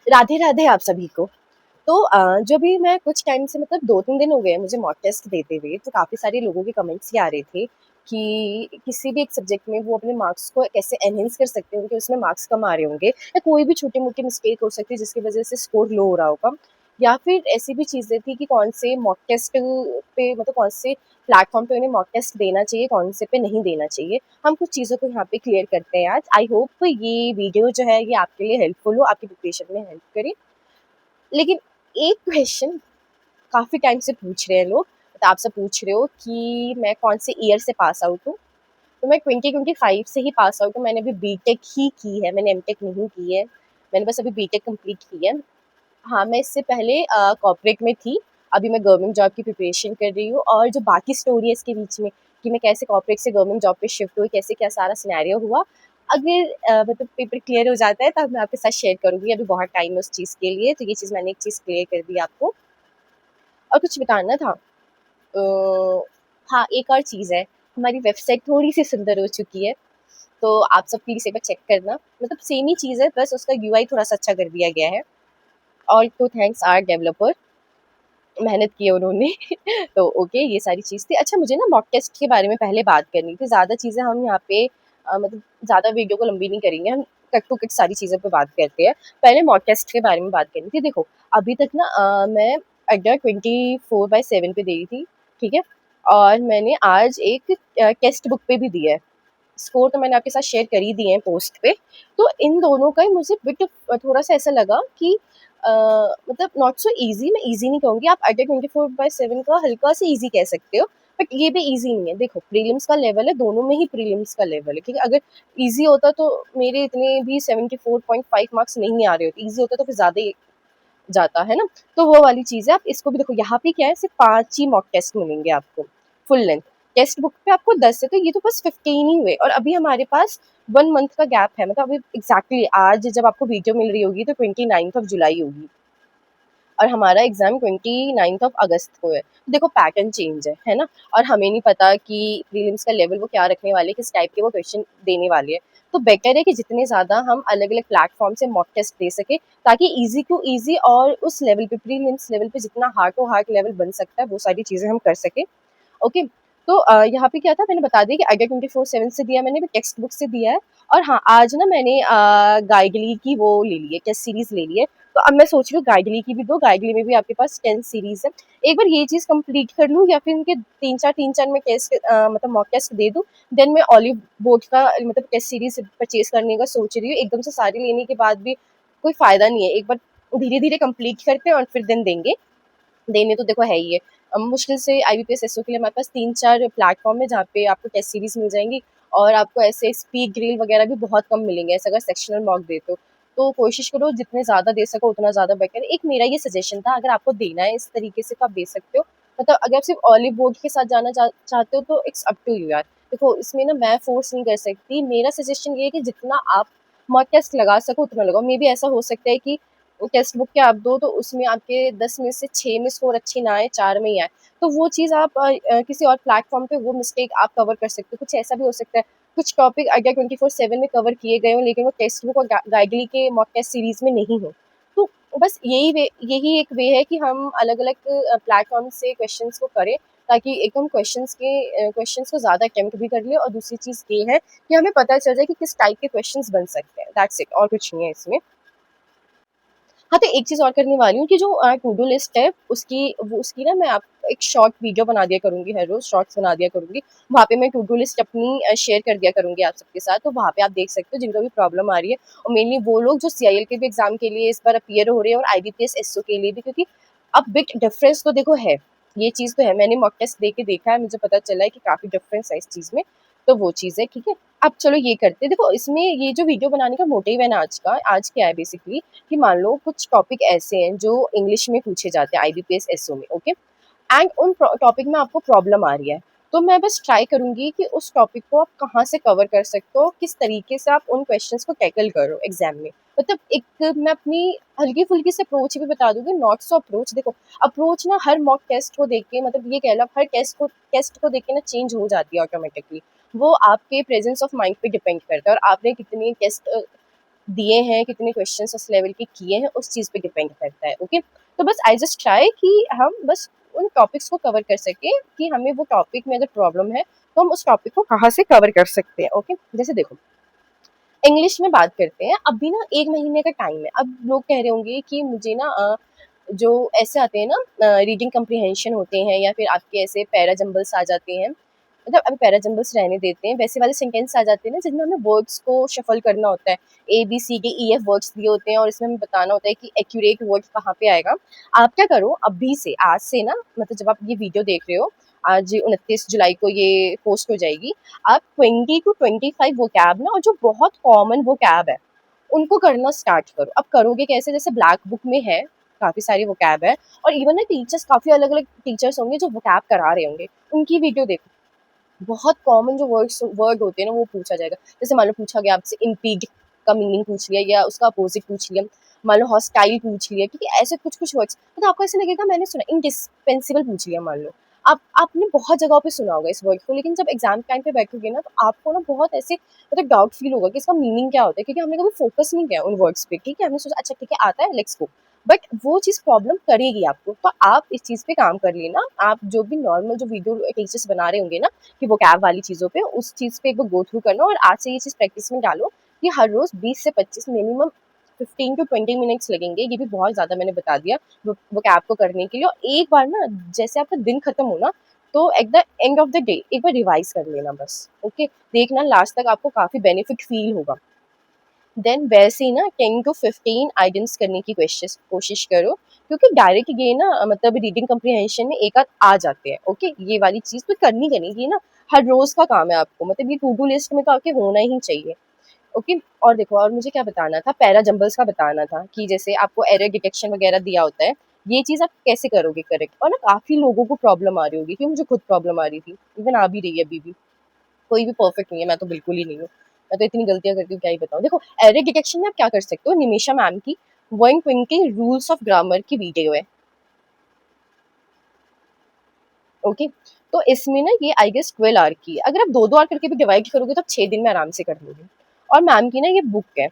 राधे राधे आप सभी को। तो जो भी मैं कुछ टाइम से मतलब 2-3 दिन हो गए हैं मुझे मॉक टेस्ट देते हुए, तो काफ़ी सारे लोगों के कमेंट्स ये आ रहे थे कि किसी भी एक सब्जेक्ट में वो अपने मार्क्स को कैसे एनहांस कर सकते हैं, उनके उसमें मार्क्स कम आ रहे होंगे या कोई भी छोटी-मोटी मिस्टेक हो सकती है जिसकी वज़ह से स्कोर लो हो रहा होगा। या फिर ऐसी भी चीज़ें थी कि कौन से मॉक टेस्ट पे मतलब कौन से प्लेटफ़ॉर्म पे उन्हें मॉक टेस्ट देना चाहिए, कौन से पे नहीं देना चाहिए। हम कुछ चीज़ों को यहाँ पे क्लियर करते हैं आज। आई होप ये वीडियो जो है ये आपके लिए हेल्पफुल हो, आपकी प्रिपरेशन में हेल्प करे। लेकिन एक क्वेश्चन काफ़ी टाइम से पूछ रहे हैं लोग, मतलब आप सब पूछ रहे हो कि मैं कौन से ईयर से पास आउट हूँ। तो मैं 2025 से ही पास आउट हूँ। मैंने अभी बीटेक ही की है, मैंने एमटेक नहीं की है। मैंने बस अभी बीटेक कंप्लीट की है। हाँ, मैं इससे पहले कॉर्पोरेट में थी। अभी मैं गवर्नमेंट जॉब की प्रिपरेशन कर रही हूँ और जो बाकी स्टोरी है इसके बीच में कि मैं कैसे कॉर्पोरेट से गवर्नमेंट जॉब पे शिफ्ट हुई, कैसे क्या सारा सिनेरियो हुआ। अगर मतलब पेपर क्लियर हो जाता है तब मैं आपके साथ शेयर करूँगी। अभी बहुत टाइम है उस चीज़ के लिए, तो ये चीज़ मैंने एक चीज़ क्लियर कर दी आपको। और कुछ बताना था। हाँ, एक और चीज़ है, हमारी वेबसाइट थोड़ी-सी सुंदर हो चुकी है, तो आप सब प्लीज़ एक बार चेक करना। मतलब सेम ही चीज़ है, बस उसका यूआई थोड़ा-सा अच्छा कर दिया गया है और तो थैंक्स आवर डेवलपर, मेहनत की है उन्होंने। तो ओके, ये सारी चीज़ थी। अच्छा, मुझे ना मॉक टेस्ट के बारे में पहले बात करनी थी। ज़्यादा चीज़ें हम यहाँ पे मतलब ज़्यादा वीडियो को लंबी नहीं करेंगे, हम कट टू कट सारी चीज़ों पे बात करते हैं। पहले मॉक टेस्ट के बारे में बात करनी थी। देखो, अभी तक ना मैं अड्डा 24/7 पे दे रही थी, ठीक है? और मैंने आज एक टेक्स्ट बुक पे भी दिया है। स्कोर तो मैंने आपके साथ शेयर कर ही दिए हैं पोस्ट पे। तो इन दोनों का ही मुझे बिट थोड़ा-सा ऐसा लगा कि अ, मतलब नॉट सो ईज़ी, मैं ईज़ी नहीं कहूँगी, आप अड्डा 24/7 का हल्का-सा ईज़ी कह सकते हो, बट ये भी ईज़ी नहीं है। देखो, प्रीलिम्स का लेवल है, दोनों में ही प्रीलिम्स का लेवल है, ठीक है? अगर ईज़ी होता तो मेरे इतने भी 74.5 मार्क्स नहीं आ रहे होते, ईज़ी होता तो फिर ज़्यादा ही जाता, है ना? तो वो वाली चीज़ है। आप इसको भी देखो, यहाँ पे क्या है, सिर्फ़ 5 ही मॉक टेस्ट मिलेंगे आपको, फुल लेंथ। टेक्स्ट बुक पे आपको 10 है, तो ये तो बस 15 ही हुए और अभी हमारे पास 1 मंथ का गैप है। मतलब अभी एग्ज़ैक्टली आज जब आपको वीडियो मिल रही होगी तो 29th ऑफ जुलाई होगी और हमारा एग्ज़ाम 29th ऑफ अगस्त को है। तो देखो, पैटर्न चेंज है ना? और हमें नहीं पता कि प्रीलिम्स का लेवल वो क्या रखने वाले हैं, किस टाइप के वो क्वेश्चन देने वाले हैं। तो बेटर है कि जितने ज़्यादा हम अलग-अलग प्लेटफ़ॉर्म से मॉक टेस्ट दे सकें, ताकि ईज़ी टू ईज़ी और उस लेवल पे, प्रीलिम्स लेवल पे जितना हार्ड टू हार्ड लेवल बन सकता है, वो सारी चीज़ें हम कर सकें। ओके। तो यहाँ पे क्या था, मैंने बता दिया कि अड्डा 24/7 से दिया मैंने, भी टेक्स्ट बुक से दिया है। और हाँ, आज ना मैंने गाइडली की वो ले ली है, टेस्ट सीरीज़ ले ली है। तो अब मैं सोच रही हूँ गाइडली की भी दो, गाइडली में भी आपके पास 10 सीरीज़ है। एक बार ये चीज़ कंप्लीट कर लूँ या फिर इनके 3-4 मैं टेस्ट मतलब मॉक टेस्ट दे दूँ, देन मैं ऑलिव बोर्ड का मतलब टेस्ट सीरीज़ परचेज़ करने का सोच रही हूँ। एकदम से सारी लेने के बाद भी कोई फ़ायदा नहीं है। एक बार धीरे-धीरे कंप्लीट करते हैं और फिर देन देंगे। देने तो देखो है ही है। मुश्किल से आईबीपीएस एसओ के लिए हमारे पास 3-4 प्लेटफ़ॉर्म है जहाँ पे आपको टेस्ट सीरीज़ मिल जाएँगी और आपको ऐसे स्पीड ग्रिल वगैरह भी बहुत कम मिलेंगे, ऐसे अगर सेक्शनल मॉक देते हो। तो कोशिश करो जितने ज़्यादा दे सको उतना ज़्यादा बेटर है। एक मेरा ये सजेशन था, अगर आपको देना है इस तरीके से तो आप दे सकते हो। मतलब अगर आप सिर्फ़ ऑलिव बोर्ड के साथ जाना चाहते हो तो इट्स अप टू यू यार। देखो, इसमें ना मैं फ़ोर्स नहीं कर सकती। मेरा सजेशन ये है कि जितना आप मॉक टेस्ट लगा सको उतना लगाओ। मेबी ऐसा हो सकता है कि टेक्स्ट बुक के आप दो तो उसमें आपके 10 में से 6 में स्कोर अच्छे ना आए, 4 में ही आए। तो वो चीज़ आप किसी और प्लेटफ़ॉर्म पे वो मिस्टेक आप कवर कर सकते हो। कुछ ऐसा भी हो सकता है, कुछ टॉपिक अगर 24/7 में कवर किए गए हों लेकिन वो टेक्स्ट बुक और गाइडली के मॉक टेस्ट सीरीज़ में नहीं हो। तो बस यही एक वे है कि हम अलग-अलग प्लेटफ़ॉर्म से क्वेश्चन्स को करें, ताकि एक हम क्वेश्चन्स को ज़्यादा अटेम्प्ट भी कर लें और दूसरी चीज़ ये है कि हमें पता चल जाए कि किस टाइप के क्वेश्चन्स बन सकते हैं। दैट्स इट, और कुछ नहीं है इसमें। हाँ, तो एक चीज़ और करने वाली हूँ कि जो टू डू लिस्ट है उसकी ना मैं आप एक शॉर्ट वीडियो बना दिया करूँगी, हर रोज़ शॉर्ट्स बना दिया करूँगी। वहाँ पे मैं टू डू लिस्ट अपनी शेयर कर दिया करूँगी आप सबके साथ, तो वहाँ पे आप देख सकते हो जिनको भी प्रॉब्लम आ रही है। और मेनली वो लोग जो सीआईएल के भी एग्ज़ाम के लिए इस बार अपीयर हो रहे हैं और आईबीपीएस एसओ के लिए भी, क्योंकि अब बिट डिफरेंस तो देखो है, ये चीज़ तो है। मैंने मॉक टेस्ट दे के देखा है, मुझे पता चला है कि काफ़ी डिफरेंस है इस चीज़ में, तो वो चीज़ है, ठीक है? अब चलो ये करते हैं। देखो, इसमें ये जो वीडियो बनाने का मोटिव है ना आज क्या है बेसिकली, कि मान लो कुछ टॉपिक ऐसे हैं जो इंग्लिश में पूछे जाते हैं आईबीपीएस एसओ में, ओके? एंड उन टॉपिक में आपको प्रॉब्लम आ रही है, तो मैं बस ट्राई करूंगी कि उस टॉपिक को आप कहाँ से कवर कर सकते हो, किस तरीके से आप उन क्वेश्चंस को टैकल करो एग्जाम में। मतलब एक मैं अपनी हल्की फुल्की से अप्रोच भी बता दूंगी, नॉट सो अप्रोच। देखो, अप्रोच ना हर मॉक टेस्ट को देख के, मतलब ये कह लो हर टेस्ट को देख के ना चेंज हो जाती है ऑटोमेटिकली। वो आपके प्रेजेंस ऑफ माइंड पे डिपेंड करता है और आपने कितनी टेस्ट दिए हैं, कितने क्वेश्चंस उस लेवल के किए हैं, उस चीज़ पे डिपेंड करता है। ओके, तो बस आई जस्ट ट्राई कि हम बस उन टॉपिक्स को कवर कर सके कि हमें वो टॉपिक में अगर प्रॉब्लम है तो हम उस टॉपिक को कहाँ से कवर कर सकते हैं। ओके, जैसे देखो इंग्लिश में बात करते हैं, अभी ना 1 महीने का टाइम है। अब लोग कह रहे होंगे कि मुझे ना जो ऐसे आते हैं ना रीडिंग कम्प्रीहेंशन होते हैं या फिर आपके ऐसे पैरा जंबल्स आ जाते हैं, मतलब अभी पैरा जंबल्स रहने देते हैं, वैसे वाले सेंटेंस आ जाते हैं ना जिनमें हमें वर्ड्स को शफल करना होता है। ABCD EF वर्ड्स दिए होते हैं और इसमें हमें बताना होता है कि एक्यूरेट वर्ड कहाँ पे आएगा। आप क्या करो अभी से, आज से ना, मतलब जब आप ये वीडियो देख रहे हो, आज 29 जुलाई को ये पोस्ट हो जाएगी, आप 20 to 25 वोकैब ना, और जो बहुत कॉमन वोकैब है उनको करना स्टार्ट करो। अब करोगे कैसे, जैसे ब्लैक बुक में है काफ़ी सारी वोकैब है, और इवन ना टीचर्स काफ़ी अलग-अलग टीचर्स होंगे जो वोकैब करा रहे होंगे, उनकी वीडियो देखो। बहुत कॉमन जो वर्ड होते हैं ना वो पूछा जाएगा। जैसे मान लो पूछा गया आपसे इम्पीड का मीनिंग पूछ लिया या उसका अपोजिट पूछ लिया, मान लो हॉस्टाइल पूछ लिया, क्योंकि ऐसे कुछ-कुछ वर्ड्स तो आपको ऐसे लगेगा मैंने सुना। इंडिस्पेंसिबल पूछ लिया मान लो, आपने बहुत जगहों पे सुना होगा इस वर्ड को, लेकिन जब एग्जाम टाइम पे बैठोगे ना तो आपको ना बहुत ऐसे मतलब डाउट फील होगा कि इसका मीनिंग क्या होता है, क्योंकि हमने कभी फोकस नहीं किया उन वर्ड्स पे। ठीक है, हमने सोचा अच्छा ठीक है आता है, लेट्स गो। बट वो चीज़ प्रॉब्लम करेगी आपको, तो आप इस चीज़ पे काम कर लेना। आप जो भी नॉर्मल जो वीडियो टीचर्स बना रहे होंगे ना कि वो कैब वाली चीज़ों पे, उस चीज़ पे एक बार गो थ्रू करना, और आज से ये चीज़ प्रैक्टिस में डालो कि हर रोज़ 20 से 25 मिनिमम 15 टू 20 मिनट्स लगेंगे। ये भी बहुत ज़्यादा मैंने बता दिया वो कैब को करने के लिए। और एक बार ना जैसे आपका दिन खत्म हो ना, तो at the end of the day एक बार रिवाइज कर लेना बस। ओके, देखना लास्ट तक आपको काफ़ी बेनिफिट फील होगा। देन वैसे ही ना 10 टू 15 आइडेंटिस करने की कोशिश करो, क्योंकि डायरेक्ट ये ना मतलब रीडिंग कम्प्रीहेंशन में एक आध आ जाते हैं। ओके, ये वाली चीज़ तो करनी करनी ये ना हर रोज का काम है आपको, मतलब ये टू डू लिस्ट में तो आपके होना ही चाहिए। ओके, और देखो और मुझे क्या बताना था, पैरा जंबल्स का बताना था कि जैसे आपको एरर डिटेक्शन वगैरह दिया होता है, ये चीज़ आप कैसे करोगे करेक्ट। और ना काफ़ी लोगों को प्रॉब्लम आ रही होगी, क्योंकि मुझे खुद प्रॉब्लम आ रही थी, इवन आ भी रही है अभी भी। कोई भी परफेक्ट नहीं है, मैं तो बिल्कुल ही नहीं हूँ। मैं तो इतनी गलतियाँ करती हूँ क्या ही बताऊँ। देखो एरर डिटेक्शन में आप क्या कर सकते हो, निमिषा मैम की 120 रूल्स ऑफ ग्रामर की वीडियो है। ओके, तो इसमें ना ये आई गेस 12 आवर की है। अगर आप 2-2 आवर करके भी डिवाइड करोगे तो आप 6 दिन में आराम से कर लोगे। और मैम की ना ये बुक है,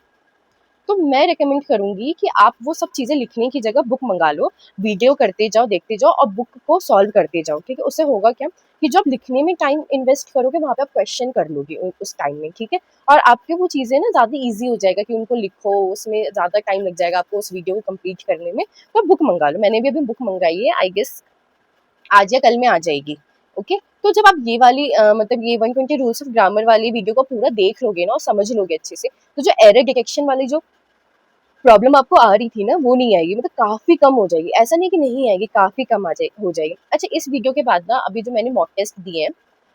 तो मैं रिकमेंड करूँगी कि आप वो सब चीज़ें लिखने की जगह बुक मँगा लो, वीडियो करते जाओ, देखते जाओ और बुक को सॉल्व करते जाओ, ठीक है? उससे होगा क्या कि जो आप लिखने में टाइम इन्वेस्ट करोगे, वहाँ पे आप क्वेश्चन कर लोगे उस टाइम में, ठीक है? और आपकी वो चीज़ें ना ज़्यादा ईज़ी हो जाएगा कि उनको लिखो, उसमें ज़्यादा टाइम लग जाएगा आपको उस वीडियो को कंप्लीट करने में, तो आप बुक मँगा लो। मैंने भी अभी बुक मँगाई है, आई गेस आज या कल में आ जाएगी। ओके, तो जब आप ये वाली मतलब ये 120 रूल्स ऑफ ग्रामर वाली वीडियो को पूरा देख लोगे ना और समझ लोगे अच्छे से, तो जो एरर डिटेक्शन वाली जो प्रॉब्लम आपको आ रही थी ना वो नहीं आएगी, मतलब काफ़ी कम हो जाएगी। ऐसा नहीं कि नहीं आएगी, काफ़ी कम हो जाएगी। अच्छा, इस वीडियो के बाद ना अभी जो मैंने मॉक टेस्ट दिए हैं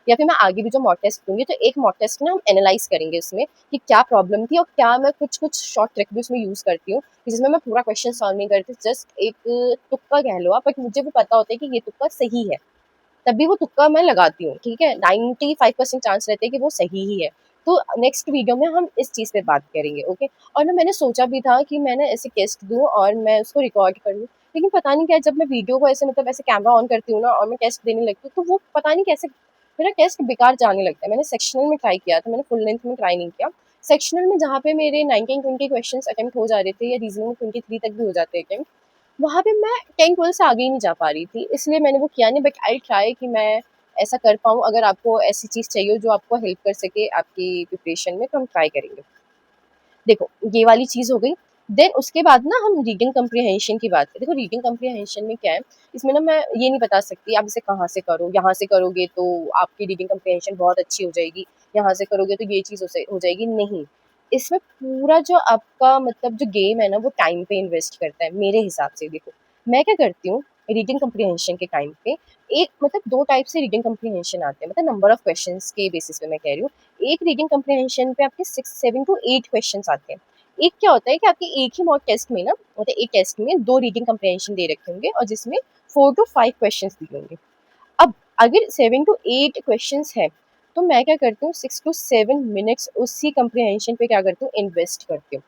या फिर मैं आगे भी जो मॉक टेस्ट दूँगी, तो एक मॉक टेस्ट ना हम एनालाइज़ करेंगे उसमें कि क्या प्रॉब्लम थी और क्या मैं कुछ-कुछ शॉर्ट ट्रिक भी उसमें यूज़ करती हूँ, कि जिसमें मैं पूरा क्वेश्चन सॉल्व नहीं करती, जस्ट एक तुक्का कह लो आप, बट मुझे वो पता होता है कि ये तुक्का सही है। तभी वो तुक्का मैं लगाती हूँ, ठीक है? 95% चांस रहते हैं कि वो सही ही है। तो नेक्स्ट वीडियो में हम इस चीज़ पे बात करेंगे, ओके? और ना मैंने सोचा भी था कि मैं ना ऐसे टेस्ट दूँ और मैं उसको रिकॉर्ड कर लूँ, लेकिन पता नहीं क्या जब मैं वीडियो को ऐसे मतलब ऐसे कैमरा ऑन करती हूँ ना और मैं टेस्ट देने लगती हूँ, तो वो पता नहीं कैसे मेरा टेस्ट बेकार जाने लगता है। मैंने सेक्शनल में ट्राई किया था, मैंने फुल लेंथ में ट्राई नहीं किया। सेक्शनल में जहाँ पे मेरे 19-20 क्वेश्चन्स अटेम्प्ट हो जा रहे थे या रीज़निंग में 23 तक भी हो जाते हैं अटेम्प्ट, वहाँ पे मैं 10-12 से आगे ही नहीं जा पा रही थी, इसलिए मैंने वो किया नहीं। बट आई ट्राई कि मैं ऐसा कर पाऊँ। अगर आपको ऐसी चीज़ चाहिए हो जो आपको हेल्प कर सके आपकी प्रिपरेशन में, तो हम ट्राई करेंगे। देखो ये वाली चीज़ हो गई। देन उसके बाद ना हम रीडिंग कम्प्रीहेंशन की बात करें। देखो रीडिंग कम्प्रीहेंशन में क्या है, इसमें ना मैं ये नहीं बता सकती आप इसे कहाँ से करो, यहाँ से करोगे तो आपकी रीडिंग कम्प्रीहेंशन बहुत अच्छी हो जाएगी, यहाँ से करोगे तो ये चीज़ हो जाएगी, नहीं। इसमें पूरा जो आपका मतलब जो गेम है ना वो टाइम पे इन्वेस्ट करता है मेरे हिसाब से। देखो मैं क्या करती हूँ रीडिंग कम्प्रीहेंशन के टाइम पे, एक मतलब 2 टाइप से रीडिंग कम्प्रीहेंशन आते हैं, मतलब नंबर ऑफ क्वेश्चंस के बेसिस पे मैं कह रही हूँ। एक रीडिंग कम्प्रीहेंशन पे आपके 6 टू 8 क्वेश्चंस आते हैं। एक क्या होता है कि आपके एक ही मॉक टेस्ट में ना, मतलब एक टेस्ट में 2 रीडिंग कम्प्रीहेंशन दे रखे होंगे और जिसमें 4 टू 5 क्वेश्चंस दिए होंगे। अब अगर 7 टू 8 क्वेश्चंस हैं, तो मैं क्या करती हूँ 6 टू 7 मिनट्स उसी कम्प्रीहेंशन पे क्या करती हूँ इन्वेस्ट करती हूँ।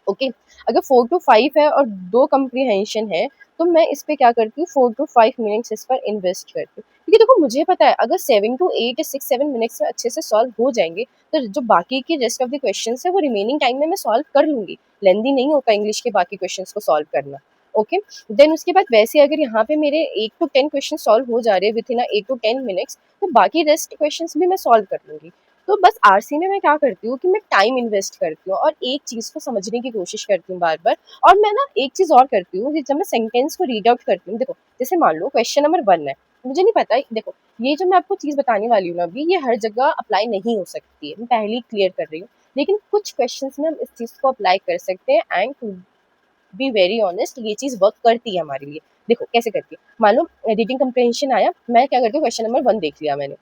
ओके, अगर 4 टू 5 है और 2 कम्प्रीहेंशन है, तो मैं इस पे क्या करती हूँ 4 to 5 मिनट्स इस पर इन्वेस्ट करती हूँ, क्योंकि देखो मुझे पता है अगर 7 to 8 या 6-7 मिनट्स में अच्छे से सॉल्व हो जाएंगे तो जो बाकी के रेस्ट ऑफ द क्वेश्चन है वो रिमेनिंग टाइम में मैं सॉल्व कर लूंगी। लेंदी नहीं होगा इंग्लिश के बाकी क्वेश्चन को सॉल्व करना। ओके, देन उसके बाद वैसे अगर यहाँ पे मेरे 8 to 10 क्वेश्चन सॉल्व हो जा रहे हैं विद इन 8 to 10 मिनट्स, तो बाकी रेस्ट क्वेश्चंस भी मैं सॉल्व कर लूंगी। तो बस आरसी में मैं क्या करती हूँ कि मैं टाइम इन्वेस्ट करती हूँ और एक चीज़ को समझने की कोशिश करती हूँ बार बार। और मैं ना एक चीज़ और करती हूँ कि जब मैं सेंटेंस को रीड आउट करती हूँ, देखो जैसे मान लो क्वेश्चन नंबर 1 है, मुझे नहीं पता, देखो ये जो मैं आपको चीज़ बताने वाली हूँ ना अभी, ये हर जगह अप्लाई नहीं हो सकती है, मैं पहले ही क्लियर कर रही हूँ। लेकिन कुछ क्वेश्चंस में हम इस चीज़ को अप्लाई कर सकते हैं and to be very honest ये चीज़ वर्क करती है हमारे लिए। देखो कैसे करती है, मान लो रीडिंग कंप्रहेंशन आया, मैं क्या करती हूँ क्वेश्चन नंबर 1 देख लिया मैंने।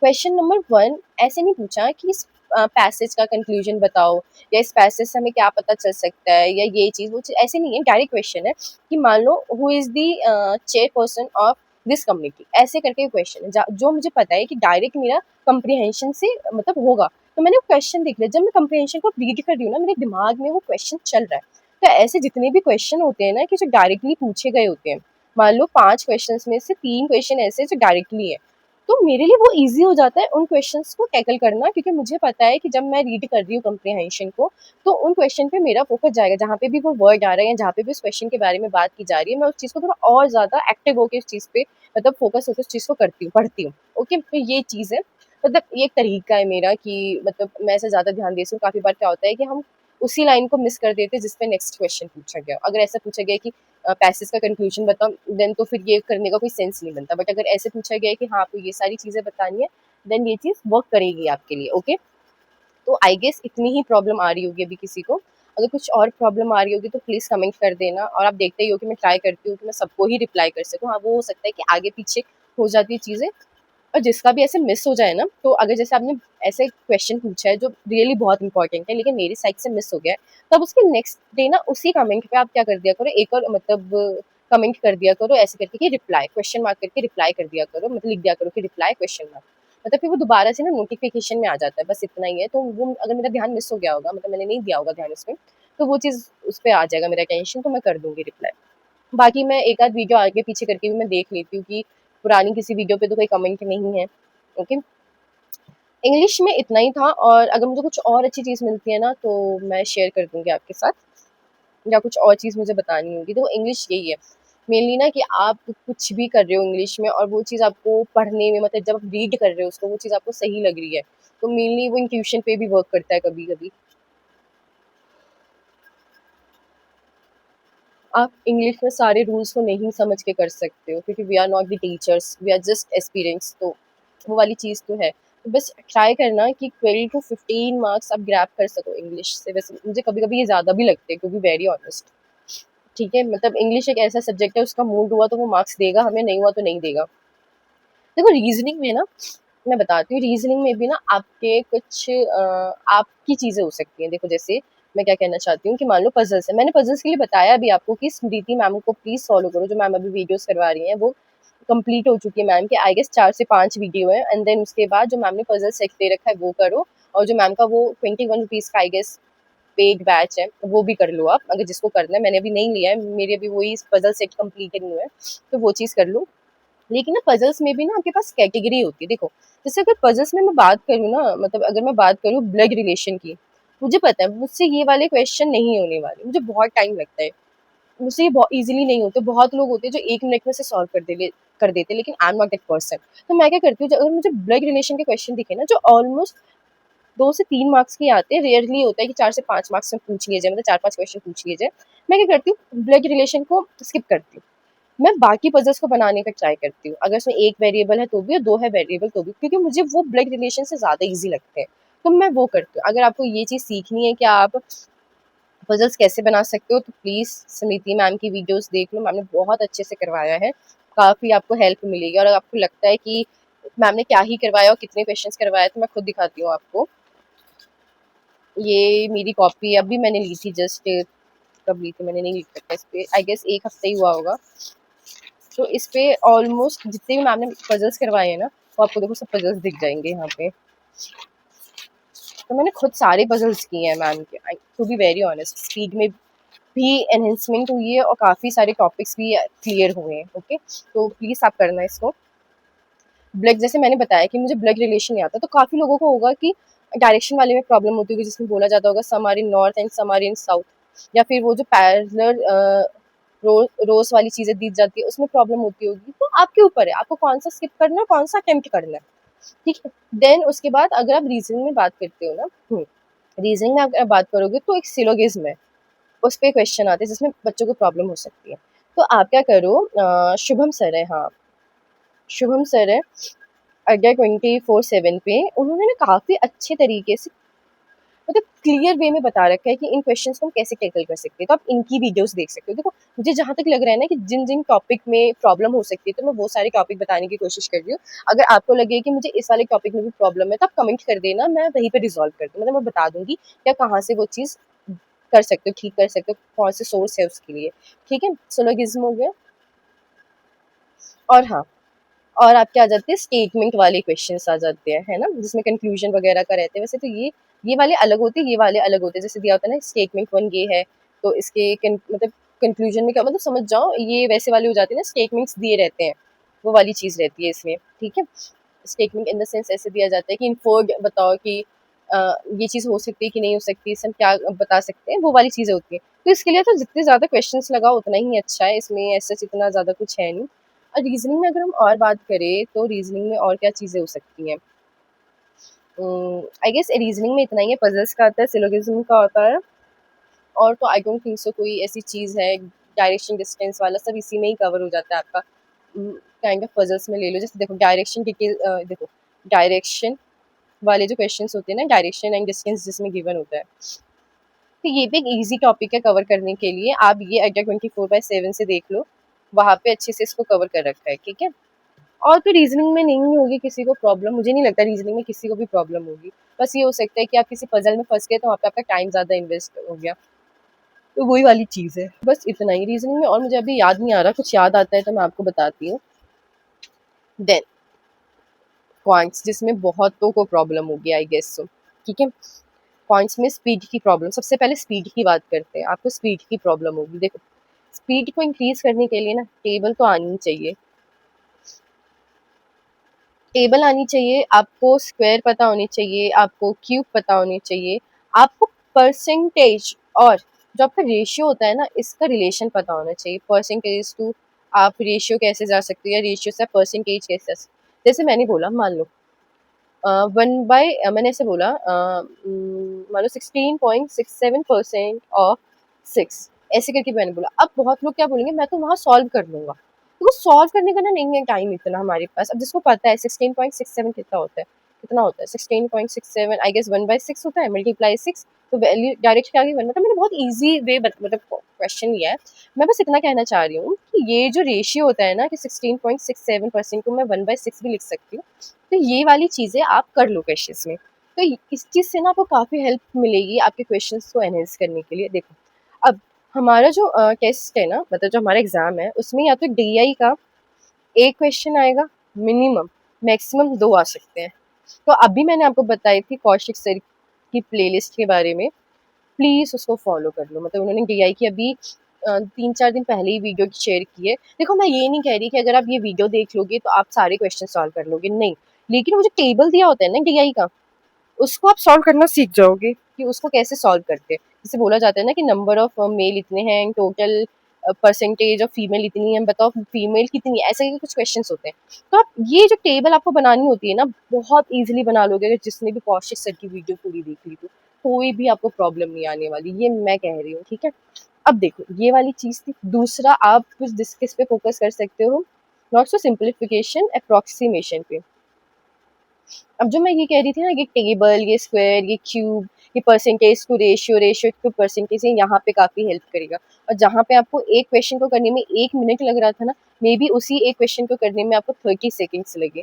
क्वेश्चन नंबर 1 ऐसे नहीं पूछा कि इस पैसेज का कंक्लूजन बताओ या इस पैसेज से हमें क्या पता चल सकता है या ये चीज़ वो चीज़, ऐसे नहीं है। डायरेक्ट क्वेश्चन है कि मान लो who is the chairperson of this community, ऐसे करके क्वेश्चन है जो मुझे पता है कि डायरेक्ट मेरा कंप्रीहेंशन से मतलब होगा। तो मैंने वो क्वेश्चन देख लिया, जब मैं कंप्रीहेंशन को रीड कर रही हूँ ना मेरे दिमाग में वो क्वेश्चन चल रहा है। तो ऐसे जितने भी क्वेश्चन होते हैं ना कि जो डायरेक्टली पूछे गए होते हैं, मान लो 5 क्वेश्चन में से 3 क्वेश्चन ऐसे जो डायरेक्टली है, तो मेरे लिए वो ईज़ी हो जाता है उन क्वेश्चंस को टैकल करना, क्योंकि मुझे पता है कि जब मैं रीड कर रही हूँ कंप्रीहेंशन को, तो उन क्वेश्चन पे मेरा फोकस जाएगा, जहाँ पे भी वो वर्ड आ रहे हैं, जहाँ पे भी उस क्वेश्चन के बारे में बात की जा रही है, मैं उस चीज़ को थोड़ा और ज़्यादा एक्टिव होकर उस चीज़ पे मतलब फोकस होकर उस चीज़ को करती हूँ, पढ़ती हूँ। ओके, तो ये चीज़ है, मतलब ये एक तरीका है मेरा कि मतलब मैं ऐसे ज़्यादा ध्यान देती हूँ। काफ़ी बार क्या होता है कि हम उसी लाइन को मिस कर देते हैं जिस पे नेक्स्ट क्वेश्चन पूछा गया। अगर ऐसा पूछा गया कि पैसेज का कंक्लूजन बताओ, देन तो फिर ये करने का कोई सेंस नहीं बनता। बट अगर ऐसे पूछा गया है कि हाँ आपको ये सारी चीज़ें बतानी है, देन ये चीज़ वर्क करेगी आपके लिए। ओके, तो आई गेस इतनी ही प्रॉब्लम आ रही होगी अभी किसी को। अगर कुछ और प्रॉब्लम आ रही होगी तो प्लीज़ कमेंट कर देना, और आप देखते ही हो कि मैं ट्राई करती हूँ कि मैं सबको ही रिप्लाई कर सकूँ। हाँ, वो हो सकता है कि आगे पीछे हो जाती है चीज़ें, और जिसका भी ऐसे मिस हो जाए ना, तो अगर जैसे आपने ऐसे क्वेश्चन पूछा है जो रियली बहुत इंपॉर्टेंट है लेकिन मेरी साइड से मिस हो गया है, तब उसके नेक्स्ट डे ना उसी कमेंट पे आप क्या कर दिया करो, एक और मतलब कमेंट कर दिया करो ऐसे करके कि रिप्लाई क्वेश्चन मार्क करके रिप्लाई कर दिया करो, मतलब लिख दिया करो कि रिप्लाई क्वेश्चन मार्क, मतलब फिर वो दोबारा से ना नोटिफिकेशन में आ जाता है। बस इतना ही है। तो वो अगर मेरा ध्यान मिस हो गया होगा, मतलब मैंने नहीं दिया होगा ध्यान उसमें, तो वो चीज़ उस पे आ जाएगा मेरा अटेंशन, तो मैं कर दूंगी रिप्लाई। बाकी मैं एक आध वीडियो आगे पीछे करके भी मैं देख लेती हूँ कि पुरानी किसी वीडियो पे तो कोई कमेंट नहीं है। ओके, इंग्लिश में इतना ही था, और अगर मुझे कुछ और अच्छी चीज़ मिलती है ना तो मैं शेयर कर दूंगी आपके साथ, या कुछ और चीज़ मुझे बतानी होगी। तो इंग्लिश यही है मेनली ना, कि आप कुछ भी कर रहे हो इंग्लिश में और वो चीज़ आपको पढ़ने में, मतलब जब आप रीड कर रहे हो उसको, वो चीज़ आपको सही लग रही है, तो मेनली वो इंट्यूशन पे भी वर्क करता है कभी कभी। आप इंग्लिश में सारे रूल्स को नहीं समझ के कर सकते हो, क्योंकि we are not the teachers, we are just experience. तो वो वाली चीज़ तो है। तो बस ट्राई करना कि 12 to 15 मार्क्स आप ग्रैब कर सको इंग्लिश से। वैसे मुझे कभी कभी ये ज़्यादा भी लगते हैं, क्योंकि वेरी ऑनेस्ट, ठीक है, मतलब इंग्लिश एक ऐसा सब्जेक्ट है, उसका मूड हुआ तो वो मार्क्स देगा हमें, नहीं हुआ तो नहीं देगा। देखो रीजनिंग में ना, मैं बताती हूँ, रीजनिंग में भी ना आपके कुछ आपकी चीज़ें हो सकती हैं। देखो जैसे मैं क्या कहना चाहती हूँ कि मान लो पजल्स है, मैंने पजल्स के लिए बताया भी आपको कि स्मृति मैम को प्लीज़ फॉलो करो, जो मैम अभी वीडियोस करवा रही हैं वो कंप्लीट हो चुकी है मैम के, आई गेस 4 से 5 वीडियो है। एंड देन उसके बाद जो मैम ने पजल सेट दे रखा है वो करो, और जो मैम का वो 21 रुपीज़ का आई गेस पेड बैच है वो भी कर लो आप, अगर जिसको करना है। मैंने अभी नहीं लिया है, मेरी अभी वही पजल सेट कंप्लीट नहीं हुआ है, तो वो चीज़ कर लो। लेकिन ना पजल्स में भी ना आपके पास कैटेगरी होती है। देखो जैसे अगर पजल्स में मैं बात करूँ ना, मतलब अगर मैं बात करूँ ब्लड रिलेशन की, मुझे पता है मुझसे ये वाले क्वेश्चन नहीं होने वाले, मुझे बहुत टाइम लगता है, मुझसे ये बहुत ईजिली नहीं होते। बहुत लोग होते हैं जो 1 मिनट में से सॉल्व कर देते, लेकिन I am not that person. तो मैं क्या करती हूँ, अगर मुझे ब्लड रिलेशन के क्वेश्चन दिखे ना जो ऑलमोस्ट 2 से 3 मार्क्स के आते हैं, रेयरली होता है कि 4 से 5 मार्क्स में पूछ लिए जाए, मतलब 4-5 क्वेश्चन पूछ लिए जाए, मैं क्या करती हूँ ब्लड रिलेशन को स्किप करती हूँ। मैं बाकी पजल्स को बनाने का ट्राई करती हूँ, अगर उसमें एक वेरिएबल है तो भी और दो है वेरिएबल तो भी, क्योंकि मुझे वो ब्लड रिलेशन से ज़्यादा ईजी लगते हैं, तो मैं वो करती हूँ। अगर आपको ये चीज़ सीखनी है कि आप पजल्स कैसे बना सकते हो, तो प्लीज़ स्मृति मैम की वीडियोस देख लो, मैम ने बहुत अच्छे से करवाया है, काफ़ी आपको हेल्प मिलेगी। और अगर आपको लगता है कि मैम ने क्या ही करवाया और कितने क्वेश्चंस करवाए, तो मैं खुद दिखाती हूँ आपको। ये मेरी कॉपी अभी मैंने ली थी, जस्ट कब ली थी मैंने नहीं लिख सकता इस पे, आई गेस 1 हफ्ता ही हुआ होगा। तो इस पे ऑलमोस्ट जितने भी मैम ने पजल्स करवाए हैं ना, वो आपको देखो सब पजल्स दिख जाएंगे यहाँ पे। तो मैंने खुद सारे पजल्स किए हैं मैम के, to be very honest, speed में भी एनहेंसमेंट हुई है और काफ़ी सारे टॉपिक्स भी क्लियर हुए हैं। ओके, तो प्लीज़ आप करना इसको। ब्लड, जैसे मैंने बताया कि मुझे ब्लड रिलेशन नहीं आता, तो काफ़ी लोगों को होगा कि डायरेक्शन वाले में प्रॉब्लम होती होगी, जिसमें बोला जाता होगा some are in north and some are in south, या फिर वो जो पैरेलल रोज वाली चीज़ें दी जाती है उसमें प्रॉब्लम होती होगी। तो आपके ऊपर है, आपको कौन सा स्किप करना है, कौन सा अटेम्प्ट करना है, ठीक है। देन उसके बाद अगर आप रीजनिंग में बात करते हो ना, रीजनिंग में अगर बात करोगे तो एक सिलोगिज्म है, उस पे क्वेश्चन आते हैं जिसमें बच्चों को प्रॉब्लम हो सकती है। तो आप क्या करो, शुभम सर है, हाँ शुभम सर है, अड्डा 24/7 पे उन्होंने ना काफ़ी अच्छे तरीके से, मतलब क्लियर वे में बता रखा है कि इन क्वेश्चंस को हम कैसे टैकल कर सकते हैं। तो आप इनकी वीडियोस देख सकते हो। देखो, मुझे जहाँ तक लग रहा है ना कि जिन जिन टॉपिक में प्रॉब्लम हो सकती है, तो मैं वो सारे टॉपिक बताने की कोशिश कर रही हूँ। अगर आपको लगे कि मुझे इस वाले टॉपिक में भी प्रॉब्लम है, तो आप कमेंट कर देना, मैं वहीं पर रिजॉल्व कर दूँ, मतलब मैं बता दूंगी क्या कहाँ से वो चीज़ कर सकते हो, ठीक कर सकते हो, कौन से सोर्स है उसके लिए, ठीक है। सोलोगिज्म हो गया। और हाँ, और आपके आ जाते हैं स्टेटमेंट वाले क्वेश्चंस आ जाते हैं, है ना, जिसमें कंक्लूजन वगैरह का रहते हैं। वैसे तो ये वाले अलग होते हैं, ये वाले अलग होते हैं। जैसे दिया होता है ना स्टेटमेंट 1 ये है, तो इसके मतलब कंक्लूजन में क्या मतलब समझ जाओ, ये वैसे वाले हो जाते हैं ना, स्टेटमेंट्स दिए रहते हैं, वो वाली चीज़ रहती है इसमें, ठीक है। स्टेटमेंट इन द सेंस ऐसे दिया जाता है कि इन्फोर्ड बताओ कि ये चीज़ हो सकती है कि नहीं हो सकती, इसमें क्या बता सकते हैं, वो वाली चीज़ें होती हैं। तो इसके लिए तो जितने ज़्यादा क्वेश्चंस लगाओ उतना ही अच्छा है, इसमें ऐसा इतना ज़्यादा कुछ है नहीं। और रीजनिंग में अगर हम और बात करें तो रीजनिंग में और क्या चीज़ें हो सकती हैं, आई गेस रीजनिंग में इतना ही है। पजल्स का आता है, सिलोगिज्म का होता है, और तो आई डोंट थिंक सो कोई ऐसी चीज़ है। डायरेक्शन डिस्टेंस वाला सब इसी में ही कवर हो जाता है आपका। काइंड ऑफ पजल्स में ले लो, जैसे देखो डायरेक्शन डिटेल, देखो डायरेक्शन वाले जो क्वेश्चंस होते हैं ना, डायरेक्शन एंड डिस्टेंस जिसमें गिवन होता है, तो ये भी एक ईजी टॉपिक है कवर करने के लिए। आप ये अड्डा 24/7 से देख लो, वहाँ पे अच्छे से इसको कवर कर रखा है, ठीक है। और तो रीजनिंग में नहीं होगी किसी को प्रॉब्लम, मुझे नहीं लगता रीजनिंग में किसी को भी प्रॉब्लम होगी। बस ये हो सकता है कि आप किसी पजल में फंस गए तो वहाँ पे आपका टाइम ज़्यादा इन्वेस्ट हो गया, तो वही वाली चीज़ है। बस इतना ही रीजनिंग में, और मुझे अभी याद नहीं आ रहा, कुछ याद आता है तो मैं आपको बताती हूँ। देन क्वांट्स, जिसमें बहुतों को प्रॉब्लम होगी आई गेस सो, ठीक है। क्वांट्स में स्पीड की प्रॉब्लम, सबसे पहले स्पीड की बात करते हैं। आपको स्पीड की प्रॉब्लम होगी। देखो, स्पीड को इंक्रीज करने के लिए ना टेबल तो आनी चाहिए, टेबल आनी चाहिए, आपको स्क्वायर पता होनी चाहिए, आपको क्यूब पता होनी चाहिए, आपको परसेंटेज और जो आपका रेशियो होता है ना, इसका रिलेशन पता होना चाहिए। परसेंटेज टू आप रेशियो कैसे जा सकते हो, या रेशियो से परसेंटेज कैसे जा सकते हो। जैसे मैंने बोला, मान लो 1 बाय, मैंने ऐसे बोला, मान लो 16.67% ऑफ 6, ऐसे करके मैंने बोला। अब बहुत लोग क्या बोलेंगे, मैं तो वहाँ सॉल्व कर लूंगा, तो वो सॉल्व करने का ना नहीं है टाइम इतना हमारे पास। अब जिसको पता है 16.67 कितना होता है, कितना होता है 16.67, आई गेस 1/6 होता है, मल्टीप्लाई 6, तो वैल्यू डायरेक्ट क्या आ गई 1। मतलब मैंने बहुत ईजी वे मतलब क्वेश्चन लिया है। मैं बस इतना कहना चाह रही हूँ कि ये जो रेशियो होता है ना, कि 16.67% को मैं 1/6 भी लिख सकती हूँ, तो ये वाली चीज़ें आप कर लो क्वेश्चंस में। तो इस चीज़ से ना आपको काफ़ी हेल्प मिलेगी आपके क्वेश्चंस को एनहेंस करने के लिए। देखो, अब हमारा जो टेस्ट है ना, मतलब जो हमारा एग्ज़ाम है, उसमें या तो डीआई का एक क्वेश्चन आएगा मिनिमम, मैक्सिमम 2 आ सकते हैं। तो अभी मैंने आपको बताई थी कौशिक सर की प्लेलिस्ट के बारे में, प्लीज़ उसको फॉलो कर लो। मतलब उन्होंने डीआई की अभी 3-4 दिन पहले ही वीडियो शेयर की है। देखो, मैं ये नहीं कह रही कि अगर आप ये वीडियो देख लोगे तो आप सारे क्वेश्चन सॉल्व कर लोगे, नहीं। लेकिन वो जो टेबल दिया होता है ना डीआई का, उसको आप सॉल्व करना सीख जाओगे कि उसको कैसे सॉल्व करते हैं। जैसे बोला जाता है ना कि नंबर ऑफ मेल इतने हैं, टोटल परसेंटेज ऑफ फीमेल इतनी है, बताओ फीमेल कितनी है, ऐसे ही कुछ क्वेश्चंस होते हैं। तो आप ये जो टेबल आपको बनानी होती है ना, बहुत ईजिली बना लोगे अगर जिसने भी कौशिक सर की वीडियो पूरी देख ली तो। कोई भी आपको प्रॉब्लम नहीं आने वाली, ये मैं कह रही हूँ, ठीक है। अब देखो, ये वाली चीज़ थी। दूसरा, आप कुछ किस पे फोकस कर सकते हो, नॉट सो सिंप्लीफिकेशन, अप्रोक्सीमेशन पे। अब जो मैं ये कह रही थी ना, ये टेबल, ये स्क्वायर, ये क्यूब, ये percentage to ratio, ratio to percentage, ये यहाँ पे काफ़ी हेल्प करेगा। और जहाँ पे आपको एक क्वेश्चन को करने में 1 मिनट लग रहा था ना, मे बी उसी एक क्वेश्चन को करने में आपको 30 सेकेंड्स लगे।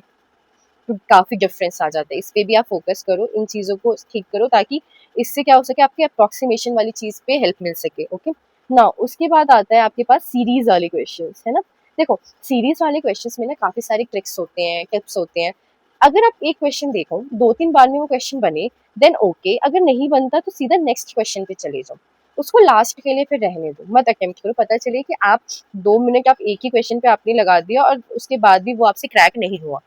तो काफ़ी डिफरेंस आ जाता है। इस पे भी आप फोकस करो, इन चीज़ों को ठीक करो, ताकि इससे क्या हो सके, आपके अप्रोक्सीमेशन वाली चीज़ पे हेल्प मिल सके, ओके। ना उसके बाद आता है आपके पास सीरीज वाले क्वेश्चंस, है ना। देखो, सीरीज वाले क्वेश्चंस में ना काफ़ी सारे ट्रिक्स होते हैं, टिप्स होते हैं। अगर आप एक क्वेश्चन देखो, 2-3 बार में वो क्वेश्चन बने, देन ओके, अगर नहीं बनता तो सीधा नेक्स्ट क्वेश्चन पे चले जाओ। उसको लास्ट के लिए फिर रहने दो, मत अटेम्प्ट करो। पता चले कि आप 2 मिनट आप एक ही क्वेश्चन पे आपने लगा दिया और उसके बाद भी वो आपसे क्रैक नहीं हुआ।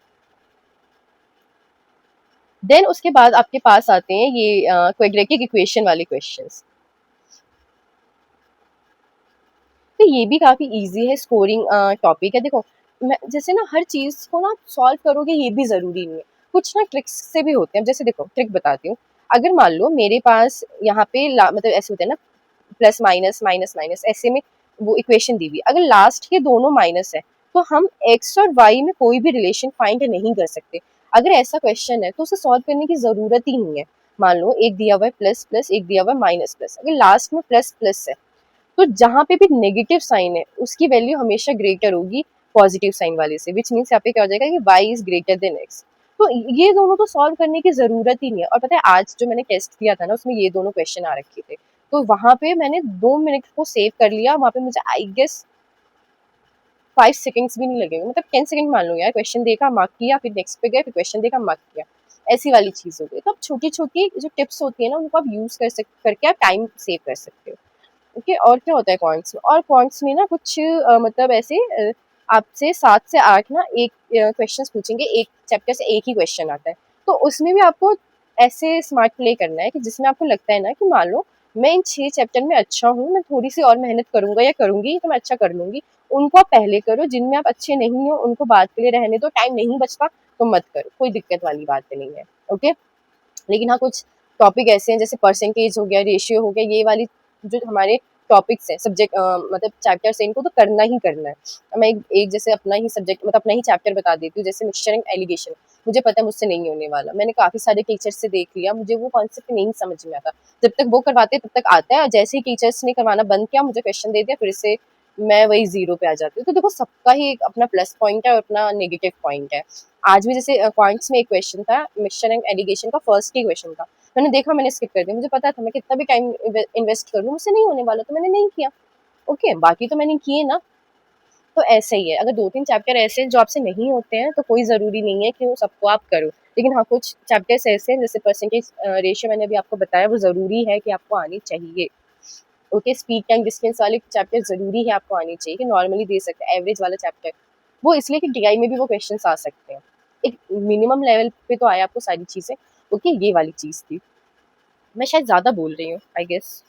देन उसके बाद आपके पास आते हैं ये क्वाड्रेटिक इक्वेशन वाले क्वेश्चंस। तो ये भी काफ़ी ईज़ी है, स्कोरिंग टॉपिक है। देखो, मैं जैसे ना हर चीज़ को ना सॉल्व करोगे ये भी ज़रूरी नहीं है, कुछ ना ट्रिक्स से भी होते हैं। जैसे देखो, ट्रिक बताती हूँ। अगर मान लो मेरे पास यहाँ पे मतलब ऐसे होते हैं ना, प्लस माइनस माइनस माइनस ऐसे में वो इक्वेशन दी हुई है। अगर लास्ट के दोनों माइनस है तो हम एक्स और वाई में कोई भी रिलेशन फाइंड नहीं कर सकते। अगर ऐसा क्वेश्चन है तो उसे सॉल्व करने की ज़रूरत ही नहीं है। मान लो एक दिया हुआ है प्लस प्लस, एक दिया हुआ है माइनस प्लस, अगर लास्ट में प्लस प्लस है तो जहाँ पे भी नेगेटिव साइन है उसकी वैल्यू हमेशा ग्रेटर होगी पॉजिटिव साइन वाले से, विच मीन्स यहाँ पे क्या हो जाएगा कि y is greater than x। तो ये दोनों तो सॉल्व करने की जरूरत ही नहीं है। और पता है आज जो मैंने टेस्ट किया था ना उसमें ये दोनों क्वेश्चन आ रखे थे, तो वहां पे मैंने 2 मिनट को सेव कर लिया। वहां पे मुझे आई गेस 5 सेकेंड्स भी नहीं लगेंगे, मतलब 10 सेकेंड मान लो यार। क्वेश्चन देखा, मार्क किया, फिर नेक्स्ट पे गए, फिर क्वेश्चन देखा, मार्क किया, ऐसी वाली चीज हो गई। तो अब छोटी छोटी जो टिप्स होती है ना उनको आप यूज करके आप टाइम सेव कर सकते हो। ओके, और क्या होता है क्वांट्स में? और क्वांट्स में ना कुछ मतलब ऐसे आपसे 7 से 8 ना एक क्वेश्चंस पूछेंगे, एक चैप्टर से एक ही क्वेश्चन आता है। तो उसमें भी आपको ऐसे स्मार्ट प्ले करना है कि जिसमें आपको लगता है ना कि मान लो मैं इन 6 चैप्टर में अच्छा हूँ, मैं थोड़ी सी और मेहनत करूंगा या करूंगी तो मैं अच्छा कर लूंगी। उनको आप पहले करो, जिनमें आप अच्छे नहीं हो उनको बाद के लिए रहने दो। टाइम नहीं बचता तो मत करो, कोई दिक्कत वाली बात नहीं है। ओके, लेकिन हाँ कुछ टॉपिक ऐसे हैं जैसे परसेंटेज हो गया, रेशियो हो गया, ये वाली जो हमारे टॉपिक्स हैं, सब्जेक्ट मतलब चैप्टर्स हैं, इनको तो करना ही करना है। मैं एक जैसे अपना ही सब्जेक्ट मतलब अपना ही चैप्टर बता देती हूँ, जैसे मिक्सचर एंड एलिगेशन। मुझे पता है मुझसे नहीं होने वाला, मैंने काफ़ी सारे टीचर्स से देख लिया, मुझे वो कॉन्सेप्ट नहीं समझ में आता। जब तक वो करवाते तब तक आता है, और जैसे ही टीचर्स ने करवाना बंद किया, मुझे क्वेश्चन दे दिया, फिर से मैं वही जीरो पे आ जाती हूँ। तो देखो सबका ही एक अपना प्लस पॉइंट है और अपना नेगेटिव पॉइंट है। आज भी जैसे पॉइंट्स में एक क्वेश्चन था, मिक्सचर एंड एलिगेशन का फर्स्ट ही क्वेश्चन था। मैंने देखा, मैंने स्किप कर दिया, मुझे पता था मैं कितना भी टाइम इन्वेस्ट करूँ मुझसे नहीं होने वाला, तो मैंने नहीं किया। ओके, बाकी तो मैंने किए ना। तो ऐसे ही है, अगर 2-3 चैप्टर ऐसे हैं जो आपसे नहीं होते हैं तो कोई ज़रूरी नहीं है कि वो सबको आप करो। लेकिन हाँ, कुछ चैप्टर्स ऐसे हैं जैसे परसेंटेज रेशियो मैंने अभी आपको बताया, वो ज़रूरी है कि आपको आनी चाहिए। ओके, स्पीड टाइम डिस्टेंस वाले चैप्टर ज़रूरी है आपको आनी चाहिए, कि नॉर्मली दे सकते हैं एवरेज वाला चैप्टर। वो इसलिए कि डीआई में भी वो क्वेश्चंस आ सकते हैं। एक मिनिमम लेवल पे तो आया आपको सारी चीज़ें। ओके, ये वाली चीज़ थी। मैं शायद ज़्यादा बोल रही हूँ आई गेस,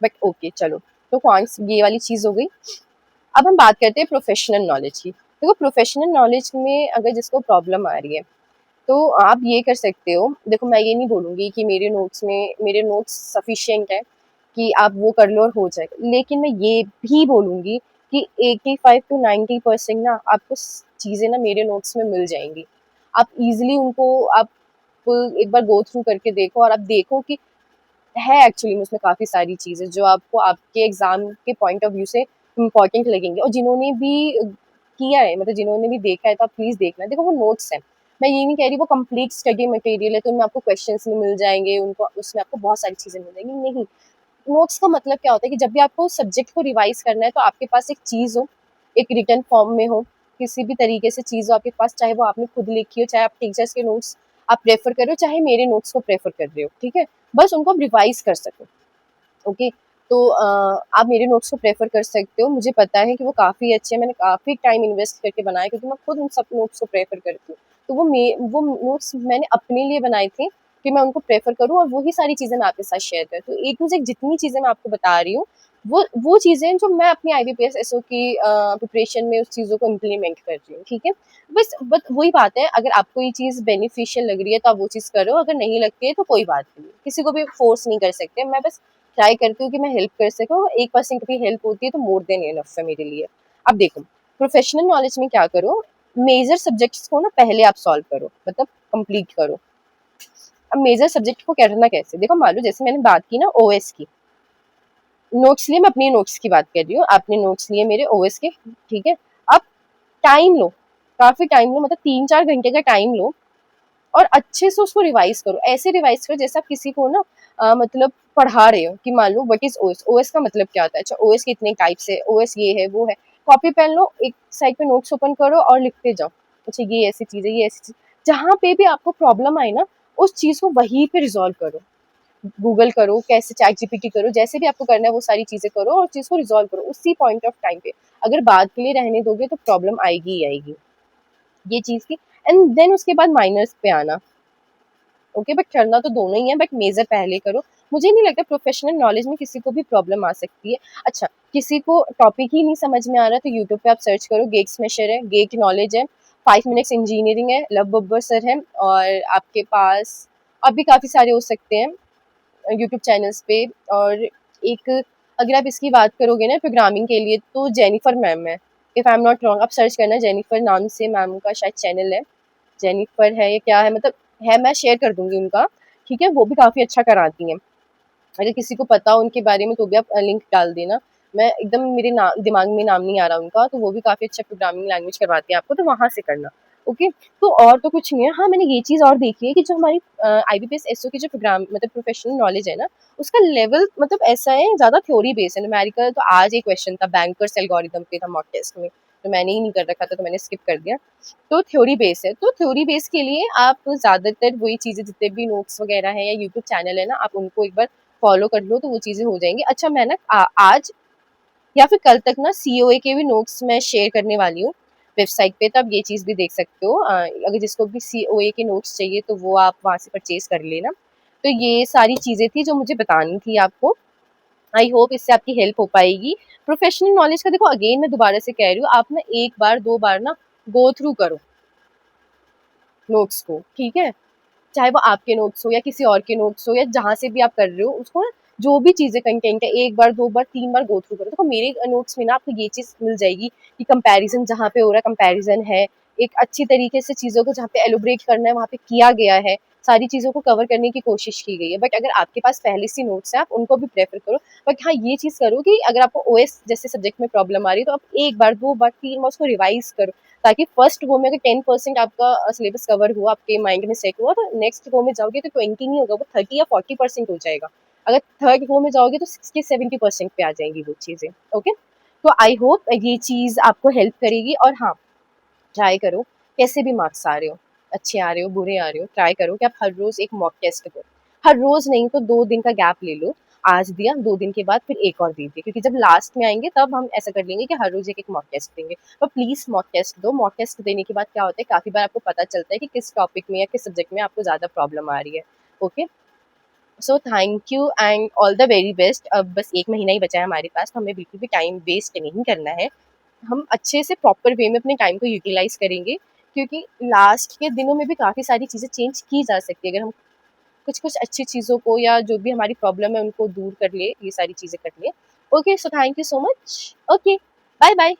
बट ओके चलो। तो क्वांट्स ये वाली चीज़ हो गई। अब हम बात करते हैं प्रोफेशनल नॉलेज की। देखो प्रोफेशनल नॉलेज में अगर जिसको प्रॉब्लम आ रही है तो आप ये कर सकते हो। देखो मैं ये नहीं बोलूँगी कि मेरे नोट्स सफिशिएंट है कि आप वो कर लो और हो जाएगा, लेकिन मैं ये भी बोलूँगी कि 85 टू 90% ना आपको चीज़ें ना मेरे नोट्स में मिल जाएंगी। आप इजीली उनको आप एक बार गो थ्रू करके देखो, और आप देखो कि है एक्चुअली में उसमें काफ़ी सारी चीज़ें जो आपको आपके एग्ज़ाम के पॉइंट ऑफ व्यू से इम्पोर्टेंट लगेंगे। और जिन्होंने भी किया है, मतलब जिन्होंने भी देखा है, तो आप प्लीज़ देखना। देखो वो नोट्स हैं, मैं ये नहीं कह रही वो कंप्लीट स्टडी मटेरियल है तो उनमें आपको क्वेश्चंस नहीं मिल जाएंगे, उनको उसमें आपको बहुत सारी चीज़ें मिल जाएंगी, नहीं। नोट्स का मतलब क्या होता है कि जब भी आपको सब्जेक्ट को रिवाइज करना है तो आपके पास एक चीज़ हो, एक रिटन फॉर्म में हो, किसी भी तरीके से चीज़ हो आपके पास, चाहे वो आपने खुद लिखी हो, चाहे आप टीचर्स के नोट्स आप प्रेफर कर रहे हो, चाहे मेरे नोट्स को प्रेफर कर रहे हो, ठीक है। बस उनको आप रिवाइज कर सको। ओके, तो आप मेरे नोट्स को प्रेफर कर सकते हो। मुझे पता है कि वो काफ़ी अच्छे हैं, मैंने काफ़ी टाइम इन्वेस्ट करके बनाए, क्योंकि मैं खुद उन सब नोट्स को प्रेफर करती हूँ। तो वो नोट्स मैंने अपने लिए बनाए थे कि मैं उनको प्रेफर करूँ, और वही सारी चीज़ें मैं आपके साथ शेयर करती हूँ। ए टू ज़ेड जितनी चीज़ें मैं आपको बता रही हूँ, वो चीज़ें जो मैं अपनी IBPS SO की प्रिपरेशन में उस चीज़ों को इम्प्लीमेंट कर रही हूँ, ठीक है। बस वही बात है, अगर आपको ये चीज़ बेनिफिशियल लग रही है तो आप वो चीज़ करो, अगर नहीं लगती है तो कोई बात नहीं, किसी को भी फोर्स नहीं कर सकते। मैं बस ट्राई करती हूँ कि मैं हेल्प कर सकूँ, 1% भी हेल्प होती है तो मोर देन इनफ है मेरे लिए। अब देखो प्रोफेशनल नॉलेज में क्या करो, मेजर सब्जेक्ट्स को ना पहले आप सॉल्व करो, मतलब कंप्लीट करो। अब मेजर सब्जेक्ट को करना कैसे, देखो मान लो जैसे मैंने बात की ना ओएस की, नोट्स लिए, मैं अपनी नोट्स की बात कर रही हूँ, आपने नोट्स लिए मेरे ओएस के, ठीक है। अब टाइम लो, काफी टाइम लो, मतलब 3-4 घंटे का टाइम लो, और अच्छे से उसको रिवाइज करो। ऐसे रिवाइज करो जैसे आप किसी को ना मतलब पढ़ा रहे हो, कि मान लो व्हाट इज ओएस, ओएस का मतलब क्या होता है, अच्छा ओएस के इतने टाइप्स है, ओएस ये है वो है। कॉपी पेन लो, एक साइड पे नोट्स ओपन करो और लिखते जाओ, अच्छा ये ऐसी चीज है, ये ऐसी चीज। जहाँ पे भी आपको प्रॉब्लम आए ना उस चीज को वहीं पे रिजॉल्व करो। गूगल करो, कैसे चैट जीपीटी करो, जैसे भी आपको करना है वो सारी चीज़ें करो और चीज़ को रिजॉल्व करो उसी पॉइंट ऑफ टाइम पे। अगर बाद के लिए रहने दोगे तो प्रॉब्लम आएगी ही आएगी। ये चीज़ थी। एंड देन उसके बाद माइनर्स पे आना। ओके, बट करना तो दोनों ही है, बट मेजर पहले करो। मुझे नहीं लगता प्रोफेशनल नॉलेज में किसी को भी प्रॉब्लम आ सकती है। अच्छा, किसी को टॉपिक ही नहीं समझ में आ रहा तो यूट्यूब पे आप सर्च करो, गेट स्मैशर है, गेट नॉलेज है, 5 मिनट्स इंजीनियरिंग है, लव बब्बर सर है, और आपके पास अब भी काफ़ी सारे हो सकते हैं यूट्यूब चैनल्स पे। और एक, अगर आप इसकी बात करोगे ना प्रोग्रामिंग के लिए, तो जेनिफर मैम है, if I am not wrong, आप सर्च करना, जेनिफर नाम से मैम का शायद चैनल है, जेनिफर है या क्या है, मतलब है, मैं शेयर कर दूंगी उनका। ठीक है, वो भी काफ़ी अच्छा कराती हैं। अगर किसी को पता हो उनके बारे में तो भी आप लिंक डाल देना। मैं एकदम, मेरे दिमाग में नाम नहीं आ रहा उनका, तो वो भी काफ़ी अच्छा प्रोग्रामिंग लैंग्वेज करवाती हैं आपको, तो वहाँ से करना। ओके, तो और तो कुछ नहीं है। हाँ, मैंने ये चीज़ और देखी है कि जो हमारी आईबीपीएस एसओ की जो प्रोग्राम मतलब प्रोफेशनल नॉलेज है ना, उसका लेवल मतलब ऐसा है, ज़्यादा थ्योरी बेस है। न्यूमेरिकल तो आज एक क्वेश्चन था, बैंकर्स एल्गोरिथम पे था मॉक टेस्ट में, तो मैंने ही नहीं कर रखा था तो मैंने स्किप कर दिया। तो थ्योरी बेस है, तो थ्योरी बेस के लिए आप ज़्यादातर वही चीज़ें, जितने भी नोट्स वगैरह हैं या यूट्यूब चैनल है ना, आप उनको एक बार फॉलो कर लो तो वो चीज़ें हो जाएंगी। अच्छा, मैं ना आज या फिर कल तक ना सीओए के भी नोट्स मैं शेयर करने वाली हूँ वेबसाइट पे, तो आप ये चीज़ भी देख सकते हो। अगर जिसको भी सीओए के नोट्स चाहिए तो वो आप वहाँ से परचेज कर लेना। तो ये सारी चीज़ें थी जो मुझे बतानी थी आपको। आई होप इससे आपकी हेल्प हो पाएगी। प्रोफेशनल नॉलेज का देखो, अगेन मैं दोबारा से कह रही हूँ, आप ना एक बार दो बार ना गो थ्रू करो नोट्स को, ठीक है? चाहे वो आपके नोट्स हो या किसी और के नोट्स हो या जहाँ से भी आप कर रहे हो, उसको ना जो भी चीज़ें कंटेंट है, एक बार, दो बार, 3 बार गो थ्रू करो। देखो मेरे नोट्स में ना आपको ये चीज़ मिल जाएगी कि कंपैरिज़न जहाँ पे हो रहा है, कंपैरिज़न है। एक अच्छी तरीके से चीज़ों को जहाँ पे एलोब्रेट करना है, वहाँ पे किया गया है। सारी चीज़ों को कवर करने की कोशिश की गई है। बट अगर आपके पास पहले से नोट्स हैं, आप उनको भी प्रेफ़र करो। बट हाँ, ये चीज़ करो कि अगर आपको ओएस जैसे सब्जेक्ट में प्रॉब्लम आ रही है, तो आप 1 बार, 2 बार, 3 बार उसको रिवाइज़ करो। ताकि फर्स्ट गो में अगर 10% आपका सिलेबस कवर हुआ, आपके माइंड में सेट हुआ, तो नेक्स्ट गो में जाओगे तो 20 नहीं होगा, वो 30 या 40% हो जाएगा। अगर थर्ड गो में जाओगे तो 60-70% पे आ जाएंगी वो चीज़ें। ओके, तो आई होप ये चीज़ आपको हेल्प करेगी। और हाँ, ट्राई करो, कैसे भी मार्क्स आ रहे हो, अच्छे आ रहे हो, बुरे आ रहे हो, ट्राई करो कि आप हर रोज़ एक मॉक टेस्ट दो। हर रोज़ नहीं तो 2 दिन का गैप ले लो। आज दिया, 2 दिन के बाद फिर एक और दीजिए, क्योंकि जब लास्ट में आएँगे तब हम ऐसा कर लेंगे कि हर रोज़ एक-एक मॉक टेस्ट देंगे। तो प्लीज़ मॉक टेस्ट दो। मॉक टेस्ट देने के बाद क्या होता है, काफ़ी बार आपको पता चलता है कि किस टॉपिक में या किस सब्जेक्ट में आपको ज़्यादा प्रॉब्लम आ रही है। Okay? So thank you and all the very best. अब बस 1 महीना ही बचा है हमारे पास, तो हमें बिल्कुल भी टाइम वेस्ट नहीं करना है। हम अच्छे से प्रॉपर वे में अपने टाइम को यूटिलाइज़ करेंगे, क्योंकि लास्ट के दिनों में भी काफ़ी सारी चीज़ें चेंज की जा सकती है, अगर हम कुछ-कुछ अच्छी चीज़ों को या जो भी हमारी प्रॉब्लम है उनको दूर कर ले, ये सारी चीज़ें कर ले। Okay, so thank you so much. Okay, bye-bye.